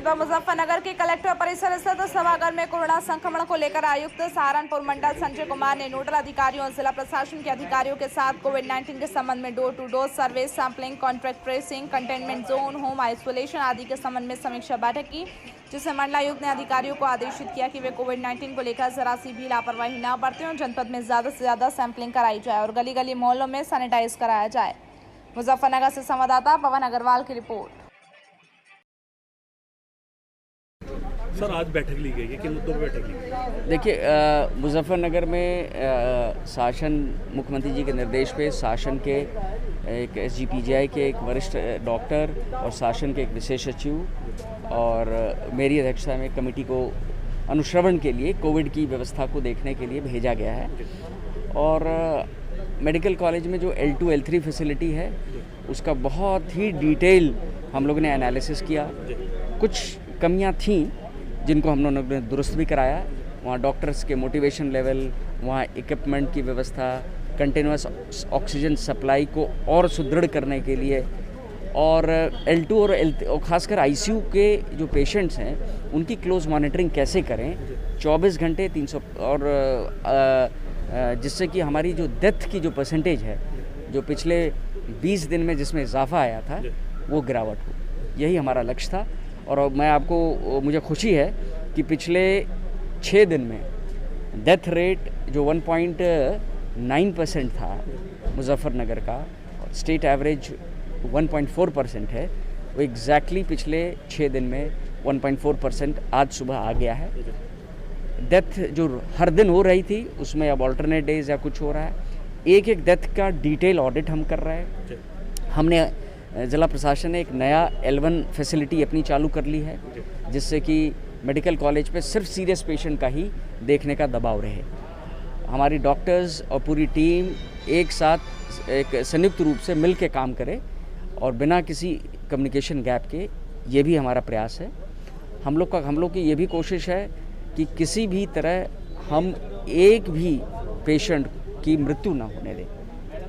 सुबह मुजफ्फरनगर के कलेक्टर परिसर स्थित सभागार में कोरोना संक्रमण को लेकर आयुक्त सहारनपुर मंडल संजय कुमार ने नोडल अधिकारियों और जिला प्रशासन के अधिकारियों के साथ कोविड-19 के संबंध में door to door survey, sampling, contract tracing, containment zone, home isolation आदि के संबंध में समीक्षा बैठक की, जिसमें मंडलायुक्त ने अधिकारियों को आदेशित किया कि वे कोविड-19 को लेकर जरा सी भी लापरवाही न बरतें और जनपद में ज्यादा से ज्यादा सैंपलिंग कराई जाए और गली गली मोहल्लों में सैनिटाइज कराया जाए। मुजफ्फरनगर से संवाददाता पवन अग्रवाल की रिपोर्ट। सर, आज बैठक ली गई है, किन मुद्दों पर बैठक ली गई? देखिए, मुजफ्फरनगर में शासन मुख्यमंत्री जी के निर्देश पे शासन के एक SGPGI के एक वरिष्ठ डॉक्टर और शासन के एक विशेष सचिव और मेरी अध्यक्षता में कमेटी को अनुश्रवण के लिए कोविड की व्यवस्था को देखने के लिए भेजा गया है। और मेडिकल कॉलेज में जो L2 L3 फैसिलिटी है उसका बहुत ही डिटेल हम लोगों ने एनालिसिस किया। कुछ कमियां थीं जिनको हम लोगों ने दुरुस्त भी कराया। वहाँ डॉक्टर्स के मोटिवेशन लेवल, वहाँ इक्विपमेंट की व्यवस्था, कंटिन्यूस ऑक्सीजन सप्लाई को और सुदृढ़ करने के लिए और L2 और ख़ासकर ICU के जो पेशेंट्स हैं उनकी क्लोज मॉनिटरिंग कैसे करें 24 घंटे 300 और जिससे कि हमारी जो डेथ की जो परसेंटेज है जो पिछले 20 दिन में जिसमें इजाफा आया था वो गिरावट हो, यही हमारा लक्ष्य था। और मुझे खुशी है कि पिछले 6 दिन में डेथ रेट जो 1.9% था मुजफ्फरनगर का, स्टेट एवरेज 1.4% है, वो एग्जैक्टली पिछले 6 दिन में 1.4% आज सुबह आ गया है। डेथ जो हर दिन हो रही थी उसमें अब ऑल्टरनेट डेज या कुछ हो रहा है। एक एक डेथ का डिटेल ऑडिट हम कर रहे हैं। हमने ज़िला प्रशासन ने एक नया L1 फैसिलिटी अपनी चालू कर ली है जिससे कि मेडिकल कॉलेज पे सिर्फ सीरियस पेशेंट का ही देखने का दबाव रहे। हमारी डॉक्टर्स और पूरी टीम एक साथ एक संयुक्त रूप से मिल के काम करे और बिना किसी कम्युनिकेशन गैप के, ये भी हमारा प्रयास है। हम लोग की ये भी कोशिश है कि किसी भी तरह हम एक भी पेशेंट की मृत्यु ना होने दें,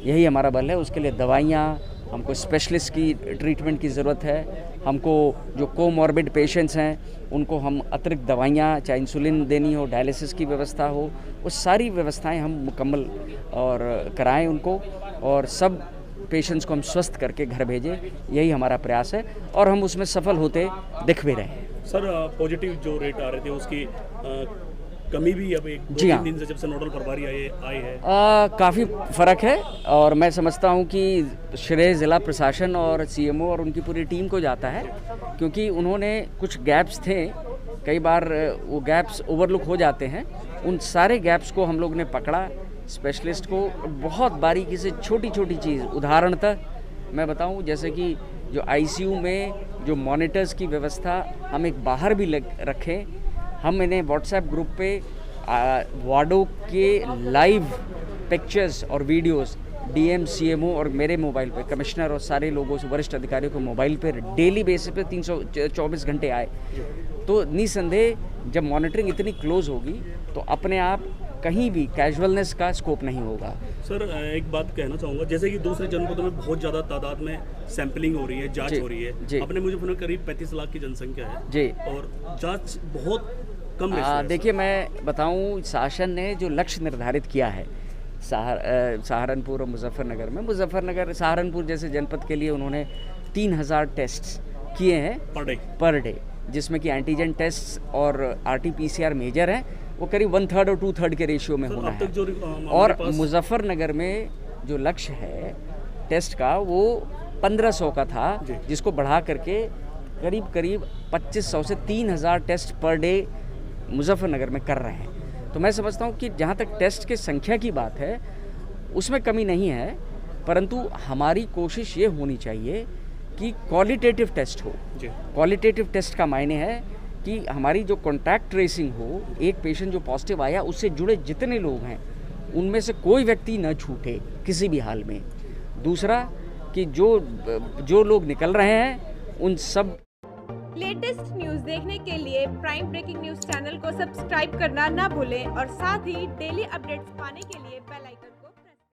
यही हमारा बल है। उसके लिए दवाइयाँ, हमको स्पेशलिस्ट की ट्रीटमेंट की ज़रूरत है। हमको जो कोमॉर्बिड पेशेंट्स हैं उनको हम अतिरिक्त दवाइयाँ, चाहे इंसुलिन देनी हो, डायलिसिस की व्यवस्था हो, वो सारी व्यवस्थाएं हम मुकम्मल और कराएं उनको और सब पेशेंट्स को हम स्वस्थ करके घर भेजें, यही हमारा प्रयास है और हम उसमें सफल होते दिख भी रहे हैं। सर, पॉजिटिव जो रेट आ रहे थे उसकी कमी भी अब एक 2-3 दिन से जब से नोडल प्रभारी आए हैं काफ़ी फ़र्क है और मैं समझता हूँ कि श्रेय ज़िला प्रशासन और CMO और उनकी पूरी टीम को जाता है, क्योंकि उन्होंने कुछ गैप्स थे, कई बार वो गैप्स ओवरलुक हो जाते हैं। उन सारे गैप्स को हम लोग ने पकड़ा, स्पेशलिस्ट को बहुत बारीकी से छोटी छोटी चीज़, उदाहरणतः मैं बताऊँ जैसे कि जो ICU में जो मॉनिटर्स की व्यवस्था हम एक बाहर भी रखें, हम इन्हें व्हाट्सएप ग्रुप पे वार्डों के लाइव पिक्चर्स और वीडियोस DM, CMO और मेरे मोबाइल पे, कमिश्नर और सारे लोगों से वरिष्ठ अधिकारियों को मोबाइल पे डेली बेसिस पे 324 घंटे आए। तो निसंदेह जब मॉनिटरिंग इतनी क्लोज होगी तो अपने आप कहीं भी कैजुअलनेस का स्कोप नहीं होगा। सर, एक बात कहना चाहूँगा, जैसे कि दूसरे जनपदों में बहुत ज़्यादा तादाद में सैंपलिंग हो रही है, जांच हो रही है। अपने मुजफ्फरनगर करीब 35 लाख की जनसंख्या है जी, और जांच बहुत कम है। देखिए, मैं बताऊँ, शासन ने जो लक्ष्य निर्धारित किया है सहारनपुर और मुजफ्फरनगर सहारनपुर जैसे जनपद के लिए उन्होंने 3000 टेस्ट किए हैं पर डे, जिसमें कि एंटीजन टेस्ट और RT-PCR मेजर हैं, वो करीब 1/3 और 2/3 के रेशियो में होना है। और मुजफ्फरनगर में जो लक्ष्य है टेस्ट का वो 1500 का था, जिसको बढ़ा करके करीब 2500 से 3000 टेस्ट पर डे मुजफ्फरनगर में कर रहे हैं। तो मैं समझता हूँ कि जहाँ तक टेस्ट की संख्या की बात है उसमें कमी नहीं है, परंतु हमारी कोशिश ये होनी चाहिए कि क्वालिटेटिव टेस्ट हो। क्वालिटेटिव टेस्ट का मायने है कि हमारी जो कॉन्टैक्ट ट्रेसिंग हो, एक पेशेंट जो पॉजिटिव आया उससे जुड़े जितने लोग हैं उनमें से कोई व्यक्ति न छूटे किसी भी हाल में। दूसरा कि जो लोग निकल रहे हैं उन सब। लेटेस्ट न्यूज़ देखने के लिए प्राइम ब्रेकिंग न्यूज़ चैनल को सब्सक्राइब करना ना भूलें और साथ ही डेली अपडेट्स पाने के लिए बेल आइकन